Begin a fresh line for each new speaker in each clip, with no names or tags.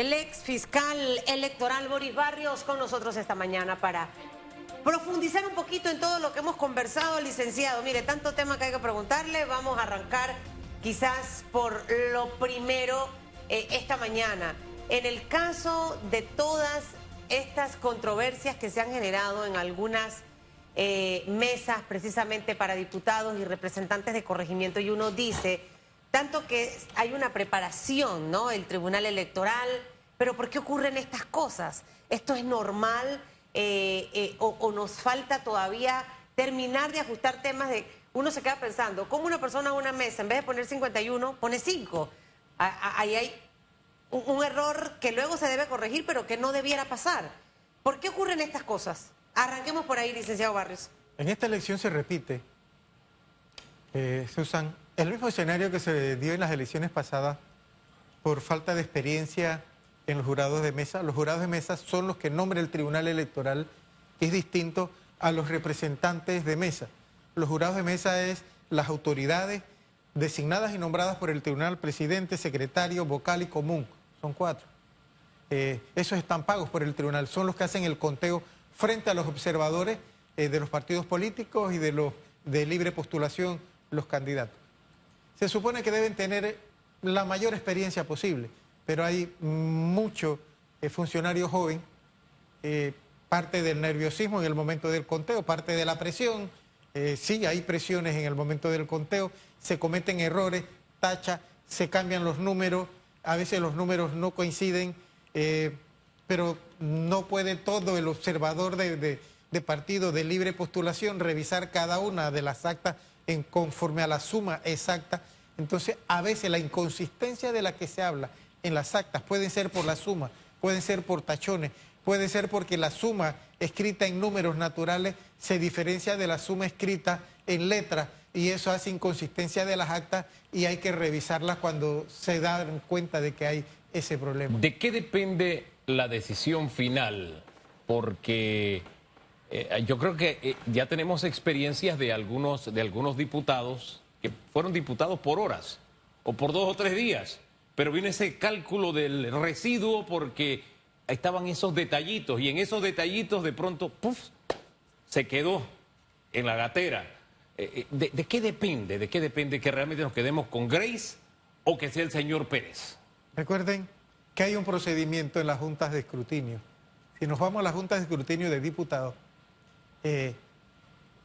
El ex fiscal electoral Boris Barrios con nosotros esta mañana para profundizar un poquito en todo lo que hemos conversado, licenciado. Mire, tanto tema que hay que preguntarle. Vamos a arrancar quizás por lo primero esta mañana. En el caso de todas estas controversias que se han generado en algunas mesas precisamente para diputados y representantes de corregimiento, y uno dice, tanto que hay una preparación, ¿no? El Tribunal Electoral, pero ¿por qué ocurren estas cosas? ¿Esto es normal o nos falta todavía terminar de ajustar temas de... Uno se queda pensando, ¿cómo una persona a una mesa, en vez de poner 51, pone 5? Ahí hay un error que luego se debe corregir, pero que no debiera pasar. ¿Por qué ocurren estas cosas? Arranquemos por ahí, licenciado Barrios.
En esta elección se repite, Susan, el mismo escenario que se dio en las elecciones pasadas por falta de experiencia en los jurados de mesa. Los jurados de mesa son los que nombra el Tribunal Electoral, que es distinto a los representantes de mesa. Los jurados de mesa es las autoridades designadas y nombradas por el Tribunal, presidente, secretario, vocal y común. Son 4. Esos están pagos por el Tribunal, son los que hacen el conteo frente a los observadores de los partidos políticos y de los de libre postulación, los candidatos. Se supone que deben tener la mayor experiencia posible, pero hay mucho funcionario joven, parte del nerviosismo en el momento del conteo, parte de la presión. Sí, hay presiones en el momento del conteo, se cometen errores, tacha, se cambian los números, a veces los números no coinciden, pero no puede todo el observador de partido de libre postulación revisar cada una de las actas conforme a la suma exacta. Entonces, a veces la inconsistencia de la que se habla en las actas pueden ser por la suma, pueden ser por tachones, puede ser porque la suma escrita en números naturales se diferencia de la suma escrita en letras y eso hace inconsistencia de las actas y hay que revisarlas cuando se dan cuenta de que hay ese problema.
¿De qué depende la decisión final? Porque yo creo que ya tenemos experiencias de algunos diputados que fueron diputados por horas o por 2 o 3 días, pero viene ese cálculo del residuo porque estaban esos detallitos y en esos detallitos de pronto ¡puf!, se quedó en la gatera. ¿De qué depende? ¿De qué depende que realmente nos quedemos con Grace o que sea el señor Pérez?
Recuerden que hay un procedimiento en las juntas de escrutinio. Si nos vamos a las juntas de escrutinio de diputados,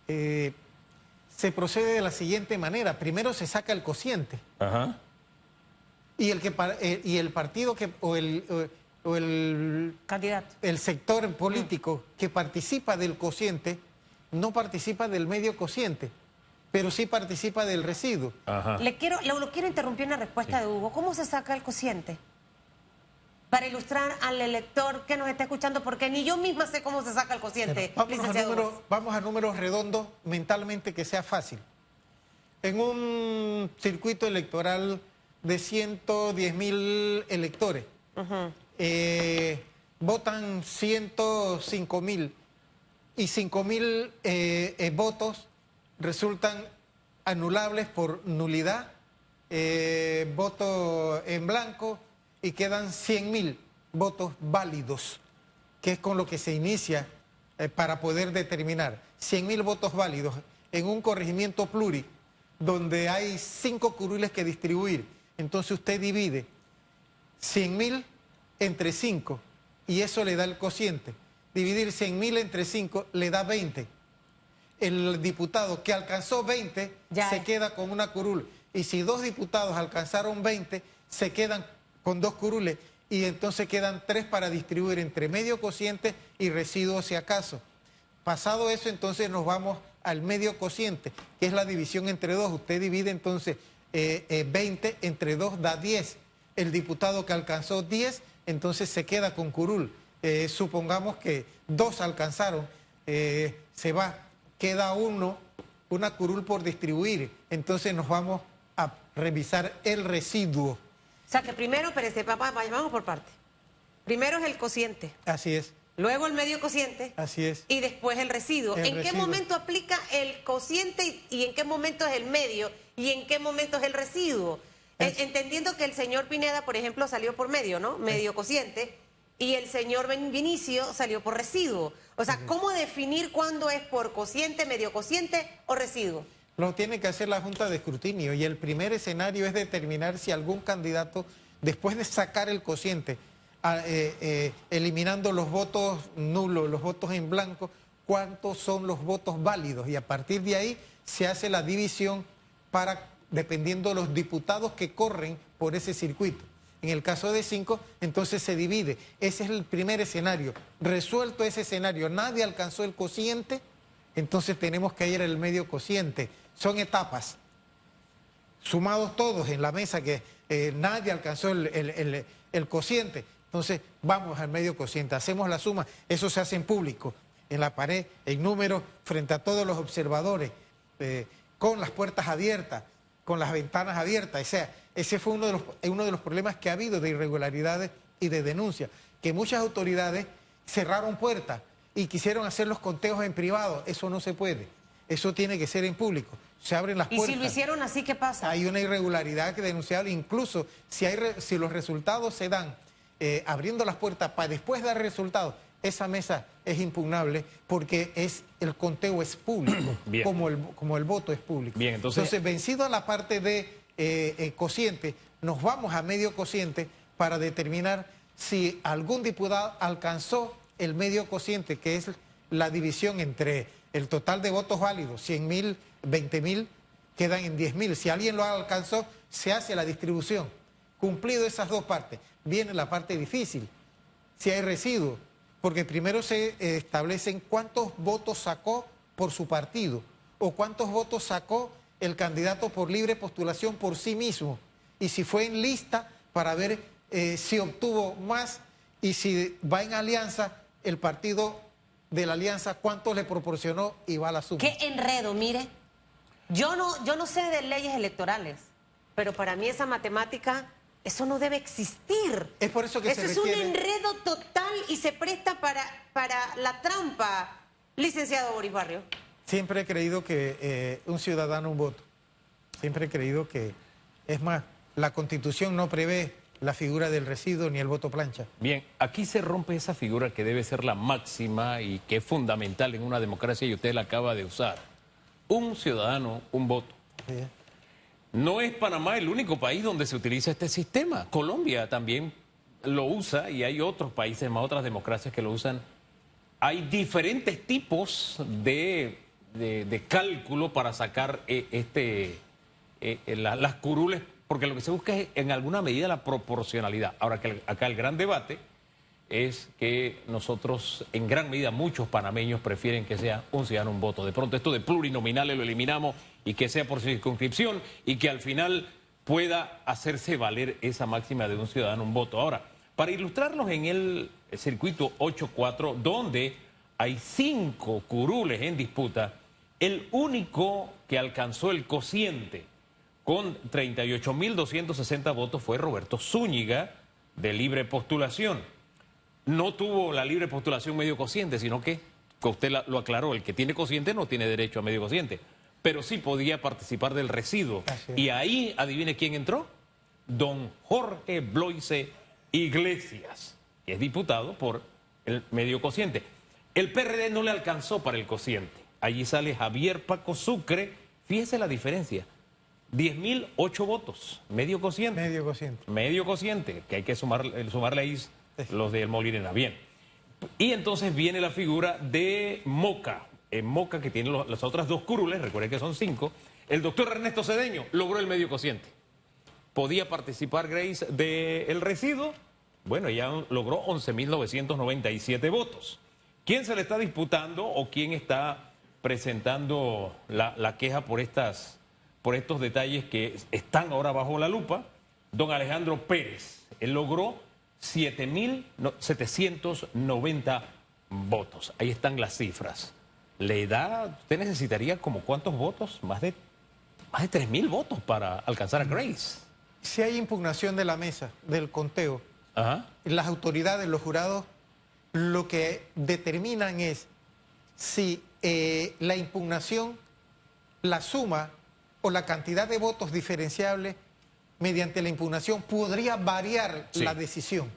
se procede de la siguiente manera. Primero se saca el cociente.
Ajá.
Y el partido o el
Candidato.
El sector político que participa del cociente no participa del medio cociente, pero sí participa del residuo.
Ajá.
Lo quiero interrumpir en la respuesta de Hugo. ¿Cómo se saca el cociente? Para ilustrar al elector que nos está escuchando, porque ni yo misma sé cómo se saca el cociente.
Vamos a números redondos mentalmente que sea fácil. En un circuito electoral de 110.000 electores, votan 105.000 y 5.000 votos resultan anulables por nulidad, voto en blanco, y quedan 100.000 votos válidos, que es con lo que se inicia para poder determinar 100.000 votos válidos en un corregimiento pluri, donde hay 5 curules que distribuir. Entonces usted divide 100.000 entre 5 y eso le da el cociente. Dividir 100.000 entre 5 le da 20. El diputado que alcanzó 20 se queda con una curul. Y si 2 diputados alcanzaron 20, se quedan con 2 curules. Y entonces quedan 3 para distribuir entre medio cociente y residuo si acaso. Pasado eso, entonces nos vamos al medio cociente, que es la división entre 2. Usted divide entonces 20 entre 2 da 10. El diputado que alcanzó 10, entonces se queda con curul. Supongamos que 2 alcanzaron, se va, queda una curul por distribuir. Entonces nos vamos a revisar el residuo.
O sea que primero, espérese, papá, vamos por parte. Primero es el cociente.
Así es.
Luego el medio cociente.
Así es.
Y después el residuo. ¿En qué momento aplica el cociente y en qué momento es el medio? ¿Y en qué momento es el residuo? Entendiendo que el señor Pineda, por ejemplo, salió por medio, ¿no? Medio cociente, y el señor Vinicio salió por residuo. O sea, ¿cómo definir cuándo es por cociente, medio cociente o residuo?
Lo tiene que hacer la Junta de Escrutinio y el primer escenario es determinar si algún candidato, después de sacar el cociente, eliminando los votos nulos, los votos en blanco, cuántos son los votos válidos, y a partir de ahí se hace la división dependiendo de los diputados que corren por ese circuito. En el caso de 5, entonces se divide. Ese es el primer escenario. Resuelto ese escenario, nadie alcanzó el cociente, entonces tenemos que ir al medio cociente. Son etapas. Sumados todos en la mesa que nadie alcanzó el cociente, entonces vamos al medio cociente, hacemos la suma. Eso se hace en público, en la pared, en números, frente a todos los observadores, con las puertas abiertas, con las ventanas abiertas. O sea, ese fue uno de los problemas que ha habido de irregularidades y de denuncias, que muchas autoridades cerraron puertas y quisieron hacer los conteos en privado. Eso no se puede, eso tiene que ser en público. Se abren las puertas.
¿Y si lo hicieron así, qué pasa?
Hay una irregularidad que denunciable, incluso si los resultados se dan abriendo las puertas para después dar resultados, esa mesa es impugnable porque el conteo es público, como el voto es público.
Bien, entonces
vencido a la parte de cociente, nos vamos a medio cociente para determinar si algún diputado alcanzó el medio cociente, que es la división entre el total de votos válidos, 100.000, 20.000, quedan en 10.000. Si alguien lo alcanzó, se hace la distribución. Cumplido esas dos partes, viene la parte difícil, si hay residuos, porque primero se establecen cuántos votos sacó por su partido o cuántos votos sacó el candidato por libre postulación por sí mismo, y si fue en lista para ver si obtuvo más, y si va en alianza, el partido de la alianza cuánto le proporcionó y va a la suma.
Qué enredo, mire. Yo no sé de leyes electorales, pero para mí esa matemática, eso no debe existir.
Es por eso que
eso es un enredo total y se presta para la trampa, licenciado Boris Barrio.
Siempre he creído que un ciudadano, un voto. Siempre he creído que, es más, la Constitución no prevé la figura del residuo ni el voto plancha.
Bien, aquí se rompe esa figura que debe ser la máxima y que es fundamental en una democracia y usted la acaba de usar. Un ciudadano, un voto.
Sí.
No es Panamá el único país donde se utiliza este sistema. Colombia también lo usa y hay otros países, más otras democracias que lo usan. Hay diferentes tipos de cálculo para sacar las curules, porque lo que se busca es en alguna medida la proporcionalidad. Ahora que acá el gran debate es que nosotros, en gran medida, muchos panameños prefieren que sea un ciudadano un voto. De pronto esto de plurinominales lo eliminamos y que sea por circunscripción y que al final pueda hacerse valer esa máxima de un ciudadano un voto. Ahora, para ilustrarnos en el circuito 8-4, donde hay 5 curules en disputa, el único que alcanzó el cociente con 38.260 votos fue Roberto Zúñiga, de libre postulación. No tuvo la libre postulación medio cociente, sino que usted lo aclaró, el que tiene cociente no tiene derecho a medio cociente, pero sí podía participar del residuo. Y ahí, adivine quién entró, don Jorge Bloise Iglesias, que es diputado por el medio cociente. El PRD no le alcanzó para el cociente. Allí sale Javier Paco Sucre, fíjese la diferencia. 10.008 votos, medio cociente.
Medio cociente.
Medio cociente, que hay que sumarle ahí los del Molirena. Bien. Y entonces viene la figura de Moca. Moca, que tiene las otras 2 curules, recuerden que son 5. El doctor Ernesto Cedeño logró el medio cociente. ¿Podía participar Grace del residuo? Bueno, ya logró 11.997 votos. ¿Quién se le está disputando o quién está presentando la queja por estos detalles que están ahora bajo la lupa? Don Alejandro Pérez. Él logró 7.790 votos. Ahí están las cifras. Usted necesitaría como ¿cuántos votos? Más de 3.000 votos para alcanzar a Grace.
Si hay impugnación de la mesa, del conteo, las autoridades, los jurados, lo que determinan es si la impugnación, la suma o la cantidad de votos diferenciables mediante la impugnación podría variar
Sí.
la decisión,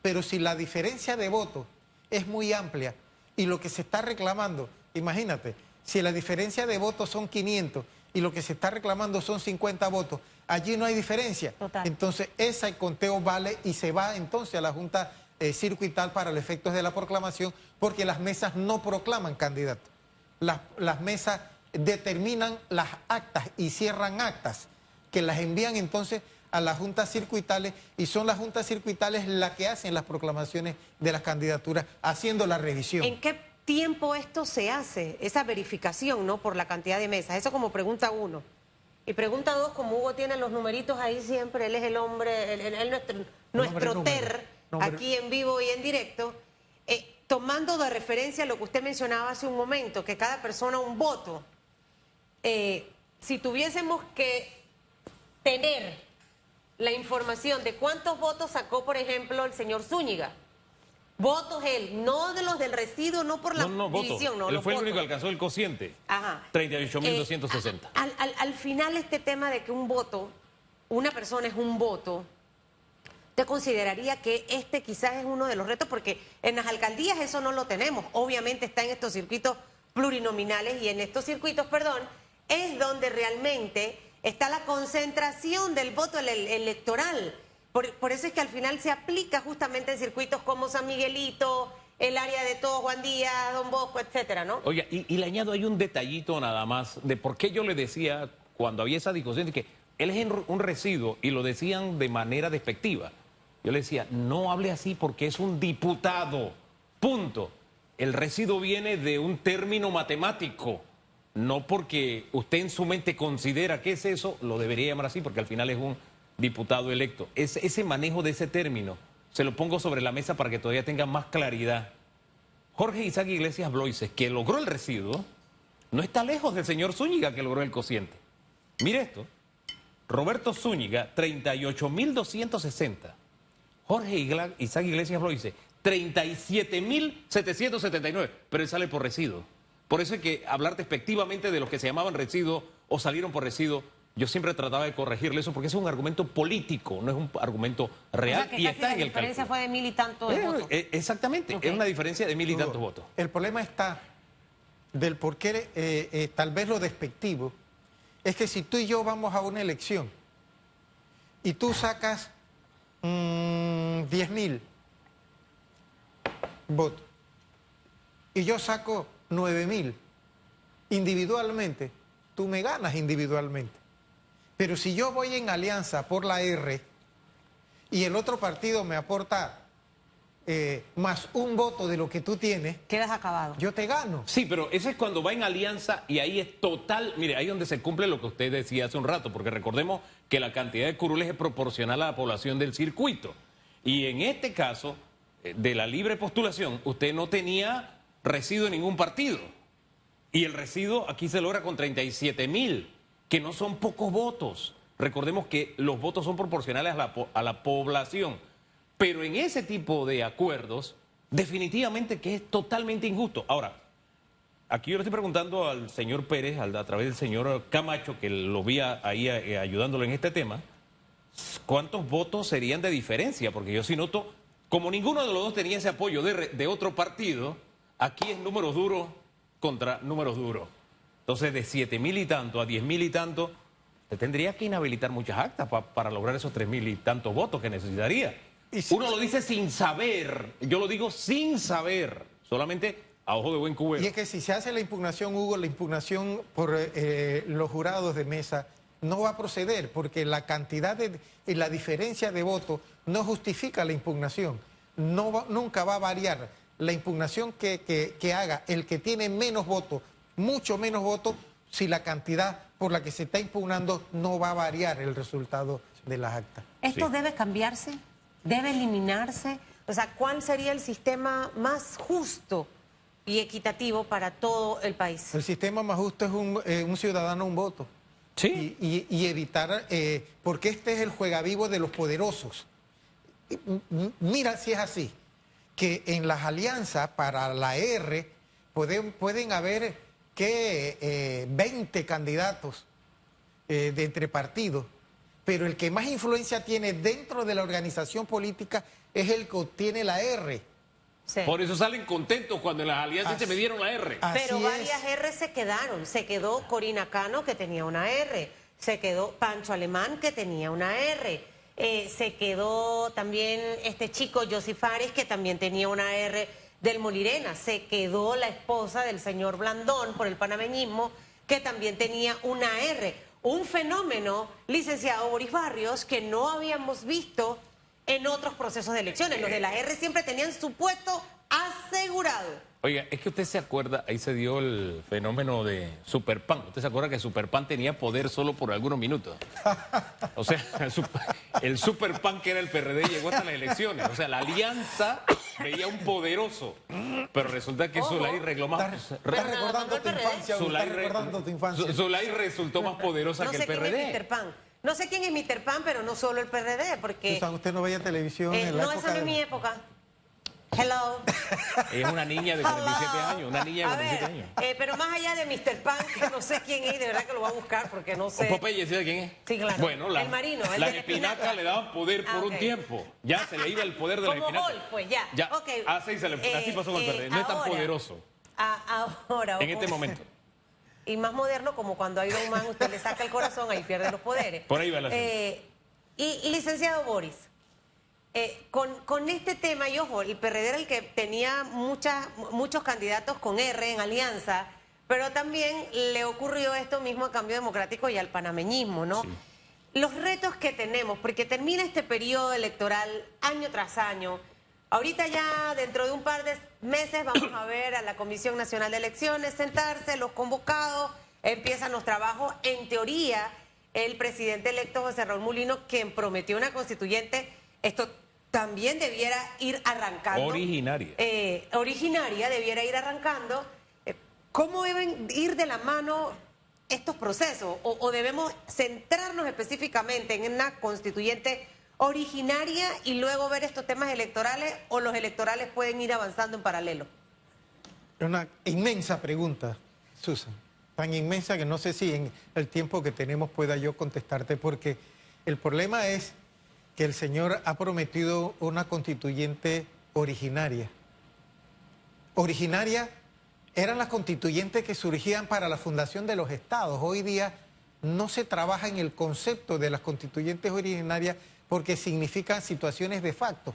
pero si la diferencia de votos es muy amplia y lo que se está reclamando, imagínate, si la diferencia de votos son 500 y lo que se está reclamando son 50 votos, allí no hay diferencia.
Total.
Entonces ese conteo vale y se va entonces a la Junta Circuital para los efectos de la proclamación, porque las mesas no proclaman candidatos. Las mesas determinan las actas y cierran actas, que las envían entonces a las juntas circuitales, y son las juntas circuitales las que hacen las proclamaciones de las candidaturas, haciendo la revisión.
¿En qué tiempo esto se hace, esa verificación, ¿no? Por la cantidad de mesas. Eso como pregunta 1. Y pregunta 2, como Hugo tiene los numeritos ahí siempre, él es el hombre, él nuestro TER, aquí en vivo y en directo, tomando de referencia lo que usted mencionaba hace un momento, que cada persona un voto. Si tuviésemos que tener la información de cuántos votos sacó, por ejemplo, el señor Zúñiga. Votos él, no de los del residuo, no por la división, no.
Él fue el
votos.
único que alcanzó el cociente.
Ajá.
38.260.
Al final este tema de que un voto, una persona es un voto, ¿te consideraría que este quizás es uno de los retos? Porque en las alcaldías eso no lo tenemos. Obviamente está en estos circuitos plurinominales y en estos circuitos, perdón, es donde realmente está la concentración del voto electoral. Por eso es que al final se aplica justamente en circuitos como San Miguelito, el área de todo, Juan Díaz, Don Bosco, etcétera, ¿no?
Oiga, y le añado ahí un detallito nada más de por qué yo le decía cuando había esa discusión de que él es un residuo y lo decían de manera despectiva. Yo le decía, no hable así porque es un diputado, punto. El residuo viene de un término matemático, no porque usted en su mente considera que es eso, lo debería llamar así porque al final es un diputado electo. Ese manejo de ese término, se lo pongo sobre la mesa para que todavía tenga más claridad. Jorge Isaac Iglesias Bloises, que logró el residuo, no está lejos del señor Zúñiga, que logró el cociente. Mire esto, Roberto Zúñiga, 38.260. Jorge Isaac Iglesias Bloises, 37.779, pero él sale por residuo. Por eso es que hablar despectivamente de los que se llamaban residuo o salieron por residuo, yo siempre trataba de corregirle eso porque es un argumento político, no es un argumento real,
O sea, que
y
casi
está
la
en el
diferencia
cálculo.
fue de 1.000 y tantos de votos.
Exactamente,
Ok.
es una diferencia de 1.000 y tantos votos.
El problema está del por qué, tal vez lo despectivo, es que si tú y yo vamos a una elección y tú sacas 10.000 votos y yo saco 9.000 individualmente, tú me ganas individualmente. Pero si yo voy en alianza por la R y el otro partido me aporta más un voto de lo que tú tienes,
Quedas acabado.
yo te gano.
Sí, pero ese es cuando va en alianza y ahí es total, mire, ahí es donde se cumple lo que usted decía hace un rato, porque recordemos que la cantidad de curules es proporcional a la población del circuito. Y en este caso, de la libre postulación, usted no tenía residuo en ningún partido. Y el residuo aquí se logra con 37.000, que no son pocos votos. Recordemos que los votos son proporcionales a la población. Pero en ese tipo de acuerdos, definitivamente que es totalmente injusto. Ahora, aquí yo le estoy preguntando al señor Pérez, a través del señor Camacho, que lo vi ahí ayudándolo en este tema, ¿cuántos votos serían de diferencia? Porque yo sí noto, como ninguno de los dos tenía ese apoyo de otro partido, aquí es números duros contra números duros. Entonces, de 7.000 y tanto a 10.000 y tanto, se tendría que inhabilitar muchas actas para lograr esos 3.000 y tantos votos que necesitaría.
Y si-
Uno lo dice sin saber, yo lo digo sin saber, solamente a ojo de buen cubero.
Y es que si se hace la impugnación, Hugo, la impugnación por los jurados de mesa no va a proceder porque la cantidad y la diferencia de votos no justifica la impugnación. Nunca va a variar. La impugnación que haga el que tiene menos votos, mucho menos votos, si la cantidad por la que se está impugnando no va a variar el resultado de las actas.
¿Esto
Sí.
debe cambiarse? ¿Debe eliminarse? O sea, ¿cuál sería el sistema más justo y equitativo para todo el país?
El sistema más justo es un ciudadano, un voto.
Sí.
Y evitar, porque este es el juegavivo de los poderosos. Mira si es así, que en las alianzas para la R pueden haber que 20 candidatos de entre partidos, pero el que más influencia tiene dentro de la organización política es el que obtiene la R.
Sí.
Por eso salen contentos cuando en las alianzas se midieron la R.
Pero
Así
varias
es.
R se quedaron. Se quedó Corina Cano, que tenía una R. Se quedó Pancho Alemán, que tenía una R. Se quedó también este chico, Josy Fares, que también tenía una R del Molirena. Se quedó la esposa del señor Blandón por el panameñismo, que también tenía una R. Un fenómeno, licenciado Boris Barrios, que no habíamos visto en otros procesos de elecciones. Los de la R siempre tenían su puesto asegurado.
Oiga, es que usted se acuerda, ahí se dio el fenómeno de Superpan. ¿Usted se acuerda que Superpan tenía poder solo por algunos minutos? O sea, el Superpan, que era el PRD, llegó hasta las elecciones. O sea, la alianza veía un poderoso. Pero resulta que Zulay arregló más.
Estás recordando tu infancia,
Zulay
estás recordando tu infancia.
Zulay resultó más poderosa
No
que
sé
el
quién es
PRD.
Mr. Pan. No sé quién es Mr. Pan, pero no solo el PRD, porque...
Susan, usted no veía televisión en la
no,
época
esa no es
de...
mi época. Hello.
Es una niña de 47 años, una niña de
A
47
ver,
años.
pero más allá de Mr. Pan, que no sé quién es, de verdad que lo voy a buscar porque no sé.
Popeye, ¿sí de quién es?
Sí, claro.
Bueno,
El marino, el
las
de la
espinacas
espinaca.
le daban poder por un
Ok.
tiempo. Ya se le iba el poder de las
Como
espinacas.
Gol, pues ya.
Ya,
Ok.
así pasó con el PRD. No es tan
ahora,
poderoso
Ahora.
en este momento.
Y más moderno, como cuando a Iron Man usted le saca el corazón, ahí pierde los poderes.
Por ahí va el asunto.
Y licenciado Boris, con este tema, y ojo, el PRD era el que tenía muchos candidatos con R en alianza, pero también le ocurrió esto mismo a Cambio Democrático y al panameñismo, ¿no?
Sí.
Los retos que tenemos, porque termina este periodo electoral año tras año. Ahorita ya dentro de un par de meses vamos a ver a la Comisión Nacional de Elecciones sentarse, los convocados, empiezan los trabajos. En teoría, el presidente electo José Raúl Mulino, quien prometió una constituyente, esto también debiera ir arrancando.
Originaria.
Originaria, debiera ir arrancando. ¿Cómo deben ir de la mano estos procesos? ¿O debemos centrarnos específicamente en una constituyente originaria y luego ver estos temas electorales, o los electorales pueden ir avanzando en paralelo?
Es una inmensa pregunta, Susan. Tan inmensa que no sé si en el tiempo que tenemos pueda yo contestarte, porque el problema es que el señor ha prometido una constituyente originaria. Originaria eran las constituyentes que surgían para la fundación de los estados. Hoy día no se trabaja en el concepto de las constituyentes originarias porque significan situaciones de facto.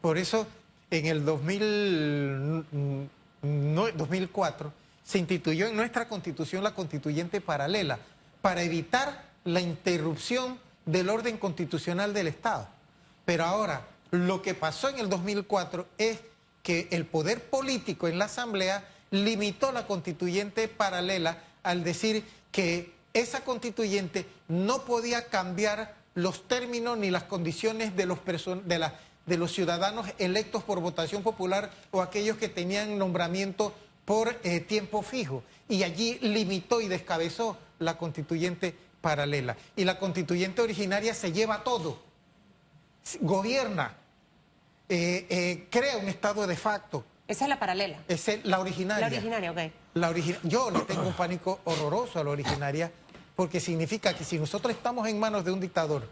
Por eso, en el 2004 se instituyó en nuestra Constitución la constituyente paralela para evitar la interrupción del orden constitucional del Estado. Pero ahora, lo que pasó en el 2004 es que el poder político en la Asamblea limitó la constituyente paralela al decir que esa constituyente no podía cambiar los términos ni las condiciones de los ciudadanos electos por votación popular o aquellos que tenían nombramiento por tiempo fijo. Y allí limitó y descabezó la constituyente paralela. Y la constituyente originaria se lleva todo, gobierna, crea un estado de facto.
Esa es la paralela.
Es la originaria.
La originaria, ok.
Yo le tengo un pánico horroroso a la originaria, porque significa que si nosotros estamos en manos de un dictador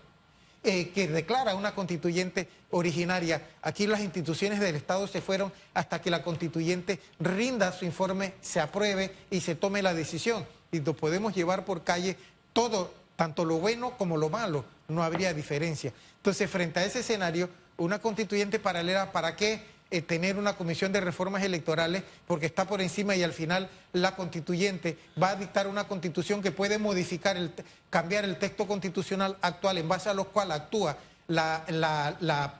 que declara una constituyente originaria, aquí las instituciones del Estado se fueron hasta que la constituyente rinda su informe, se apruebe y se tome la decisión. Y lo podemos llevar por calle todo, tanto lo bueno como lo malo, no habría diferencia. Entonces, frente a ese escenario, una constituyente paralela, ¿para qué tener una comisión de reformas electorales? Porque está por encima y al final la constituyente va a dictar una constitución que puede modificar, cambiar el texto constitucional actual en base a lo cual actúa la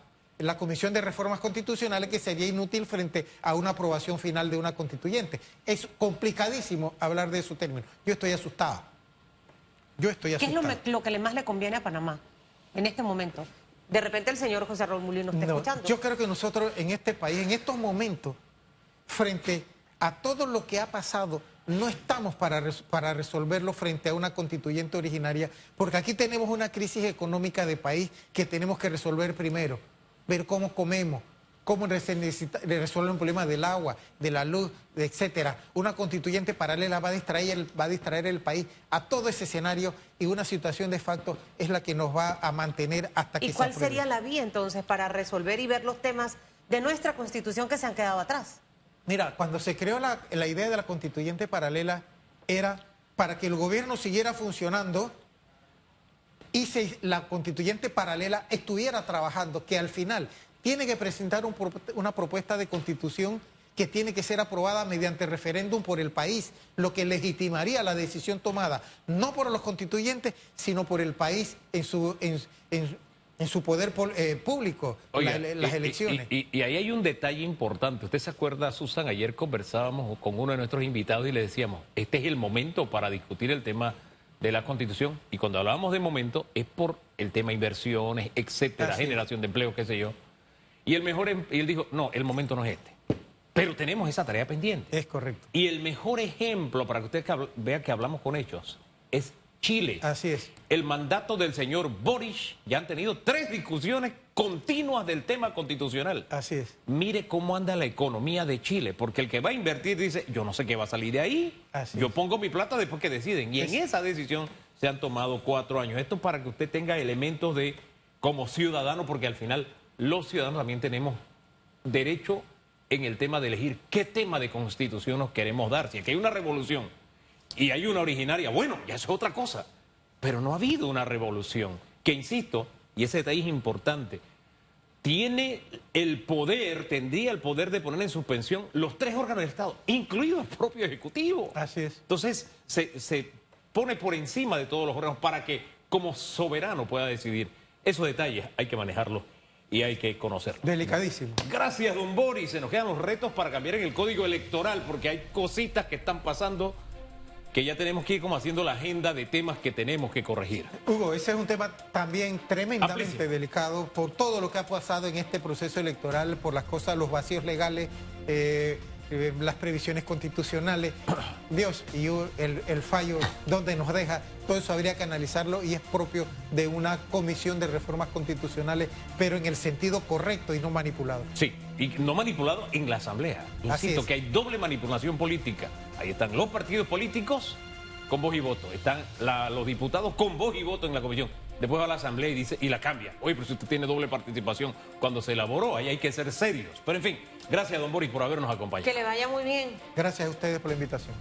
comisión de reformas constitucionales, que sería inútil frente a una aprobación final de una constituyente. Es complicadísimo hablar de esos términos. Yo estoy asustado. ¿Qué
es lo que más le conviene a Panamá en este momento? De repente el señor José Raúl Mulino está escuchando.
Yo creo que nosotros en este país, en estos momentos, frente a todo lo que ha pasado, no estamos para resolverlo frente a una constituyente originaria, porque aquí tenemos una crisis económica de país que tenemos que resolver primero. Ver cómo comemos, cómo se resuelve un problema del agua, de la luz, etcétera. Una constituyente paralela va a distraer el país a todo ese escenario, y una situación de facto es la que nos va a mantener hasta que
¿Y
se
cuál
apruebe.
sería la vía entonces para resolver y ver los temas de nuestra Constitución que se han quedado atrás?
Mira, cuando se creó la idea de la constituyente paralela era para que el gobierno siguiera funcionando y la constituyente paralela estuviera trabajando, que al final tiene que presentar una propuesta de constitución que tiene que ser aprobada mediante referéndum por el país, lo que legitimaría la decisión tomada, no por los constituyentes, sino por el país en su poder público,
Oiga,
las elecciones.
Y ahí hay un detalle importante. Usted se acuerda, Susan, ayer conversábamos con uno de nuestros invitados y le decíamos, este es el momento para discutir el tema de la Constitución. Y cuando hablábamos de momento es por el tema inversiones, etcétera, generación de empleo, qué sé yo. Y él dijo, no, el momento no es este. Pero tenemos esa tarea pendiente.
Es correcto.
Y el mejor ejemplo, para que usted vea que hablamos con hechos, es Chile.
Así es.
El mandato del señor Boric, ya han tenido 3 discusiones continuas del tema constitucional.
Así es.
Mire cómo anda la economía de Chile, porque el que va a invertir dice, yo no sé qué va a salir de ahí, yo pongo mi plata después que deciden. Y en esa decisión se han tomado 4 años. Esto para que usted tenga elementos de, como ciudadano, porque al final los ciudadanos también tenemos derecho en el tema de elegir qué tema de constitución nos queremos dar. Si es que hay una revolución y hay una originaria, bueno, ya es otra cosa. Pero no ha habido una revolución que, insisto, y ese detalle es importante, tendría el poder de poner en suspensión los 3 órganos del Estado, incluido el propio Ejecutivo.
Así es.
Entonces, se pone por encima de todos los órganos para que, como soberano, pueda decidir. Esos detalles hay que manejarlos y hay que conocerlos.
Delicadísimo.
Gracias, don Boris. Se nos quedan los retos para cambiar en el código electoral, porque hay cositas que están pasando que ya tenemos que ir como haciendo la agenda de temas que tenemos que corregir.
Hugo, ese es un tema también tremendamente
Amplísimo.
delicado por todo lo que ha pasado en este proceso electoral, por las cosas, los vacíos legales, las previsiones constitucionales. Dios, y el fallo donde nos deja, todo eso habría que analizarlo y es propio de una comisión de reformas constitucionales, pero en el sentido correcto y no manipulado.
Sí, y no manipulado en la Asamblea. Insisto que hay doble manipulación política. Ahí están los partidos políticos con voz y voto. Están los diputados con voz y voto en la comisión. Después va a la Asamblea y dice, y la cambia. Oye, pero si usted tiene doble participación cuando se elaboró, ahí hay que ser serios. Pero en fin, gracias, don Boris, por habernos acompañado.
Que le vaya muy bien.
Gracias a ustedes por la invitación.